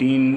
3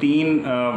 3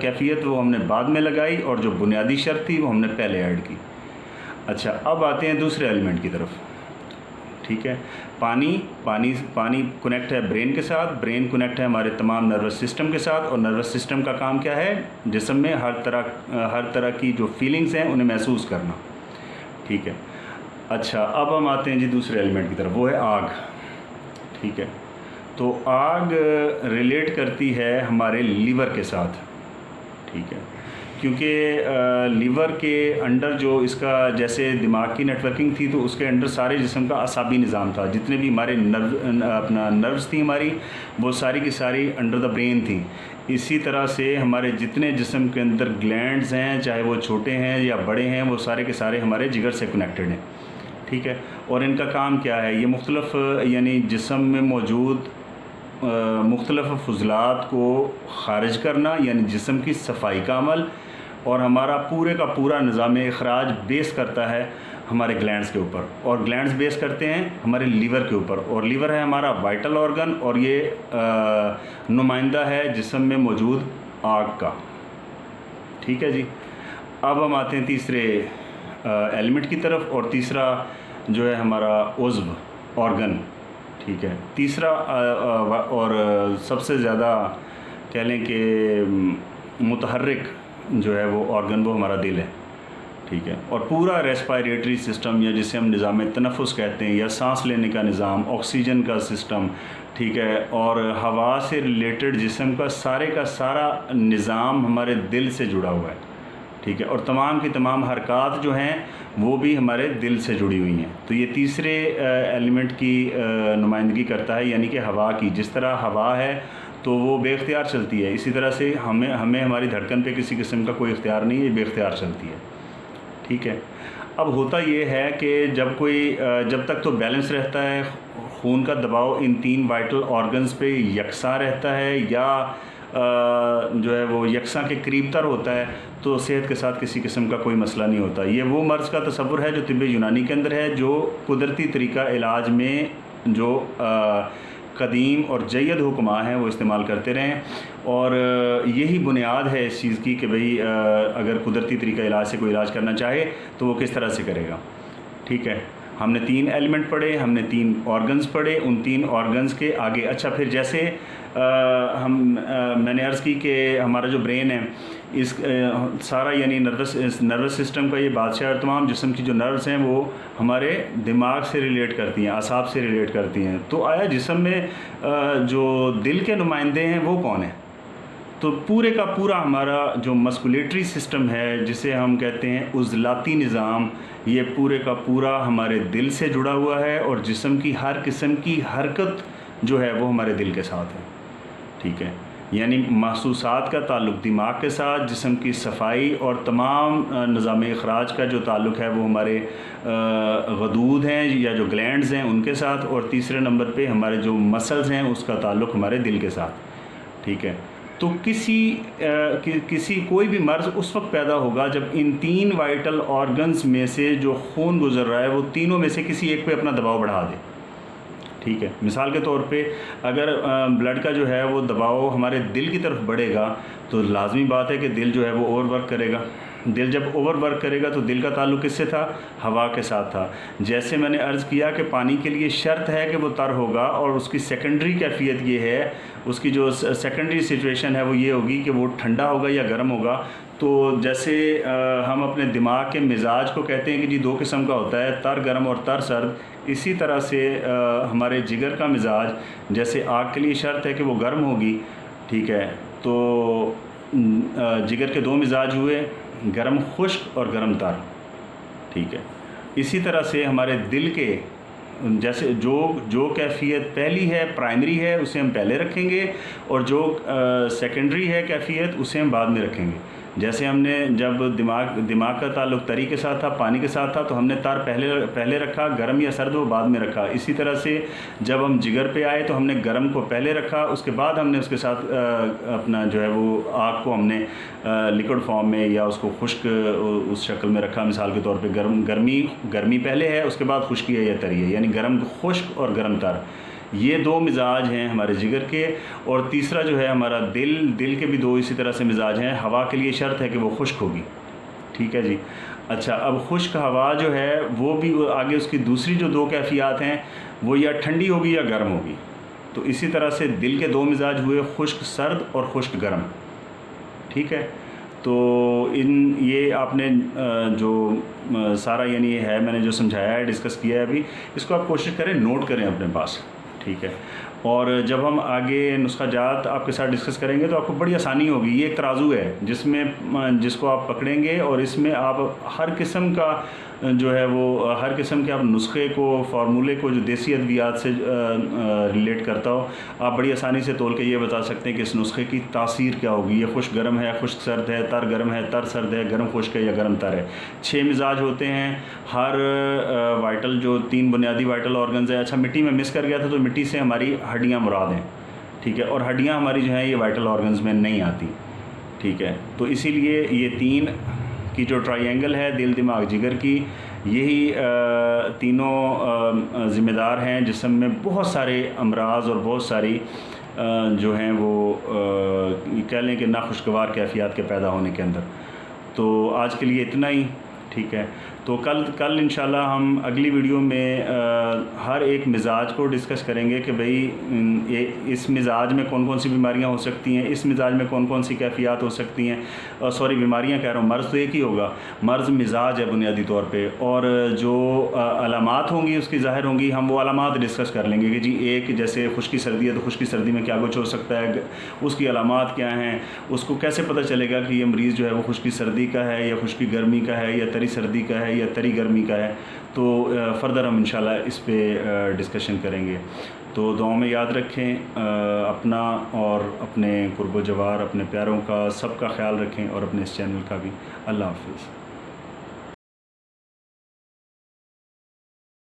کیفیت وہ ہم نے بعد میں لگائی، اور جو بنیادی شرط تھی وہ ہم نے پہلے ایڈ کی۔ اچھا، اب آتے ہیں دوسرے ایلیمنٹ کی طرف، ٹھیک ہے۔ پانی کنیکٹ ہے برین کے ساتھ، برین کنیکٹ ہے ہمارے تمام نروس سسٹم کے ساتھ، اور نروس سسٹم کا کام کیا ہے؟ جسم میں ہر طرح کی جو فیلنگز ہیں انہیں محسوس کرنا، ٹھیک ہے۔ اچھا، اب ہم آتے ہیں جی دوسرے ایلیمنٹ کی طرف، وہ ہے آگ، ٹھیک ہے۔ تو آگ ریلیٹ کرتی ہے ہمارے لیور کے ساتھ، ٹھیک ہے، کیونکہ لیور کے انڈر جو اس کا جیسے دماغ کی نیٹ ورکنگ تھی، تو اس کے انڈر سارے جسم کا اعصابی نظام تھا، جتنے بھی ہمارے نروز تھیں ہماری، وہ ساری کی ساری انڈر دا برین تھیں۔ اسی طرح سے ہمارے جتنے جسم کے اندر گلینڈز ہیں، چاہے وہ چھوٹے ہیں یا بڑے ہیں، وہ سارے کے سارے ہمارے جگر سے کنیکٹڈ ہیں، ٹھیک ہے۔ اور ان کا کام کیا ہے؟ یہ مختلف یعنی جسم میں موجود مختلف فضلات کو خارج کرنا، یعنی جسم کی صفائی کا عمل، اور ہمارا پورے کا پورا نظام اخراج بیس کرتا ہے ہمارے گلینڈز کے اوپر، اور گلینڈز بیس کرتے ہیں ہمارے لیور کے اوپر، اور لیور ہے ہمارا وائٹل آرگن، اور یہ نمائندہ ہے جسم میں موجود آگ کا، ٹھیک ہے جی۔ اب ہم آتے ہیں تیسرے ایلیمنٹ کی طرف، اور تیسرا جو ہے ہمارا عضو آرگن، ٹھیک ہے۔ تیسرا اور سب سے زیادہ کہہ لیں کہ متحرک جو ہے وہ آرگن وہ ہمارا دل ہے، ٹھیک ہے۔ اور پورا ریسپائریٹری سسٹم، یا جسے ہم نظام تنفس کہتے ہیں، یا سانس لینے کا نظام، آکسیجن کا سسٹم، ٹھیک ہے، اور ہوا سے ریلیٹڈ جسم کا سارا نظام ہمارے دل سے جڑا ہوا ہے، ٹھیک ہے۔ اور تمام کی تمام حرکات جو ہیں وہ بھی ہمارے دل سے جڑی ہوئی ہیں۔ تو یہ تیسرے ایلیمنٹ کی نمائندگی کرتا ہے، یعنی کہ ہوا کی۔ جس طرح ہوا ہے تو وہ بے اختیار چلتی ہے، اسی طرح سے ہمیں ہماری دھڑکن پہ کسی قسم کا کوئی اختیار نہیں ہے، یہ بے اختیار چلتی ہے، ٹھیک ہے۔ اب ہوتا یہ ہے کہ جب تک تو بیلنس رہتا ہے، خون کا دباؤ ان تین وائٹل آرگنز پہ یکساں رہتا ہے، یا جو ہے وہ یکساں کے قریب تر ہوتا ہے، تو صحت کے ساتھ کسی قسم کا کوئی مسئلہ نہیں ہوتا۔ یہ وہ مرض کا تصور ہے جو طب یونانی کے اندر ہے، جو قدرتی طریقہ علاج میں جو قدیم اور جید حکماء ہیں وہ استعمال کرتے رہیں، اور یہی بنیاد ہے اس چیز کی کہ بھئی اگر قدرتی طریقہ علاج سے کوئی علاج کرنا چاہے تو وہ کس طرح سے کرے گا، ٹھیک ہے۔ ہم نے 3 ایلیمنٹ پڑھے، ہم نے 3 آرگنز پڑھے، ان 3 آرگنز کے آگے اچھا پھر جیسے میں نے عرض کی کہ ہمارا جو برین ہے، اس سارا یعنی نروس سسٹم کا یہ بادشاہ، اور تمام جسم کی جو نروس ہیں وہ ہمارے دماغ سے ریلیٹ کرتی ہیں، اعصاب سے ریلیٹ کرتی ہیں۔ تو آیا جسم میں جو دل کے نمائندے ہیں وہ کون ہیں؟ تو پورے کا پورا ہمارا جو مسکولیٹری سسٹم ہے، جسے ہم کہتے ہیں عضلاتی نظام، یہ پورے کا پورا ہمارے دل سے جڑا ہوا ہے، اور جسم کی ہر قسم کی حرکت جو ہے وہ ہمارے دل کے ساتھ ہے، ٹھیک ہے۔ یعنی محسوسات کا تعلق دماغ کے ساتھ، جسم کی صفائی اور تمام نظام اخراج کا جو تعلق ہے وہ ہمارے غدود ہیں یا جو گلینڈز ہیں ان کے ساتھ، اور تیسرے نمبر پہ ہمارے جو مسلز ہیں اس کا تعلق ہمارے دل کے ساتھ، ٹھیک ہے۔ تو کسی کوئی بھی مرض اس وقت پیدا ہوگا جب ان 3 وائٹل آرگنز میں سے جو خون گزر رہا ہے وہ تینوں میں سے کسی ایک پہ اپنا دباؤ بڑھا دے، ٹھیک ہے۔ مثال کے طور پہ اگر بلڈ کا جو ہے وہ دباؤ ہمارے دل کی طرف بڑھے گا تو لازمی بات ہے کہ دل جو ہے وہ اوور ورک کرے گا۔ دل جب اوور ورک کرے گا تو دل کا تعلق کس سے تھا؟ ہوا کے ساتھ تھا۔ جیسے میں نے عرض کیا کہ پانی کے لیے شرط ہے کہ وہ تر ہوگا، اور اس کی سیکنڈری کیفیت یہ ہے، اس کی جو سیکنڈری سچویشن ہے وہ یہ ہوگی کہ وہ ٹھنڈا ہوگا یا گرم ہوگا۔ تو جیسے ہم اپنے دماغ کے مزاج کو کہتے ہیں کہ جی 2 قسم کا ہوتا ہے، تر گرم اور تر سرد، اسی طرح سے ہمارے جگر کا مزاج جیسے آگ کے لیے شرط ہے کہ وہ گرم ہوگی، ٹھیک ہے۔ تو جگر کے 2 مزاج ہوئے، گرم خشک اور گرم تر، ٹھیک ہے۔ اسی طرح سے ہمارے دل کے جیسے جو کیفیت پہلی ہے، پرائمری ہے، اسے ہم پہلے رکھیں گے، اور جو سیکنڈری ہے کیفیت اسے ہم بعد میں رکھیں گے۔ جیسے ہم نے جب دماغ کا تعلق تری کے ساتھ تھا، پانی کے ساتھ تھا، تو ہم نے تر پہلے رکھا، گرم یا سرد وہ بعد میں رکھا۔ اسی طرح سے جب ہم جگر پہ آئے تو ہم نے گرم کو پہلے رکھا، اس کے بعد ہم نے اس کے ساتھ اپنا جو ہے وہ آگ کو ہم نے لیکوڈ فارم میں یا اس کو خشک اس شکل میں رکھا۔ مثال کے طور پہ گرمی پہلے ہے، اس کے بعد خشکی ہے یا تری ہے، یعنی گرم خشک اور گرم تر۔ یہ دو مزاج ہیں ہمارے جگر کے. اور تیسرا جو ہے ہمارا دل کے بھی دو اسی طرح سے مزاج ہیں. ہوا کے لیے شرط ہے کہ وہ خشک ہوگی. ٹھیک ہے جی. اچھا اب خشک ہوا جو ہے وہ بھی آگے اس کی دوسری جو دو کیفیات ہیں وہ یا ٹھنڈی ہوگی یا گرم ہوگی. تو اسی طرح سے دل کے دو مزاج ہوئے خشک سرد اور خشک گرم. ٹھیک ہے. تو یہ آپ نے جو سارا یعنی یہ ہے میں نے جو سمجھایا ہے ڈسکس کیا ہے ابھی, اس کو آپ کوشش کریں نوٹ کریں اپنے پاس. ٹھیک ہے. اور جب ہم آگے نسخہ جات آپ کے ساتھ ڈسکس کریں گے تو آپ کو بڑی آسانی ہوگی. یہ ایک ترازو ہے جس کو آپ پکڑیں گے اور اس میں آپ ہر قسم کا جو ہے وہ ہر قسم کے آپ نسخے کو فارمولے کو جو دیسی ادویات سے ریلیٹ کرتا ہو آپ بڑی آسانی سے تول کے یہ بتا سکتے ہیں کہ اس نسخے کی تاثیر کیا ہوگی. یہ خشک گرم ہے, خشک سرد ہے, تر گرم ہے, تر سرد ہے, گرم خشک ہے یا گرم تر ہے. 6 مزاج ہوتے ہیں. ہر وائٹل جو 3 بنیادی وائٹل آرگنز ہیں. اچھا مٹی میں مس کر گیا تھا تو مٹی سے ہماری ہڈیاں مراد ہیں. ٹھیک ہے. اور ہڈیاں ہماری جو ہیں یہ وائٹل آرگنز میں نہیں آتی. ٹھیک ہے. تو اسی لیے یہ 3 کی جو ٹرائی اینگل ہے دل دماغ جگر کی, یہی تینوں ذمہ دار ہیں جسم میں بہت سارے امراض اور بہت ساری جو ہیں وہ کہہ لیں کہ ناخوشگوار کیفیات کے پیدا ہونے کے اندر. تو آج کے لیے اتنا ہی. ٹھیک ہے. تو کل انشاءاللہ ہم اگلی ویڈیو میں ہر ایک مزاج کو ڈسکس کریں گے کہ بھئی اس مزاج میں کون کون سی بیماریاں ہو سکتی ہیں, اس مزاج میں کون کون سی کیفیات ہو سکتی ہیں. سوری بیماریاں کہہ رہا ہوں, مرض تو ایک ہی ہوگا. مرض مزاج ہے بنیادی طور پہ, اور جو علامات ہوں گی اس کی ظاہر ہوں گی, ہم وہ علامات ڈسکس کر لیں گے کہ جی ایک جیسے خشکی سردی ہے تو خشکی سردی میں کیا کچھ ہو سکتا ہے, اس کی علامات کیا ہیں, اس کو کیسے پتہ چلے گا کہ یہ مریض جو ہے وہ خشکی سردی کا ہے یا خشکی گرمی کا ہے یا تری سردی کا ہے یا تری گرمی کا ہے. تو فردر ہم انشاءاللہ اس پہ ڈسکشن کریں گے. تو دعاؤں میں یاد رکھیں, اپنا اور اپنے قرب و جوار اپنے پیاروں کا سب کا خیال رکھیں اور اپنے اس چینل کا بھی. اللہ حافظ.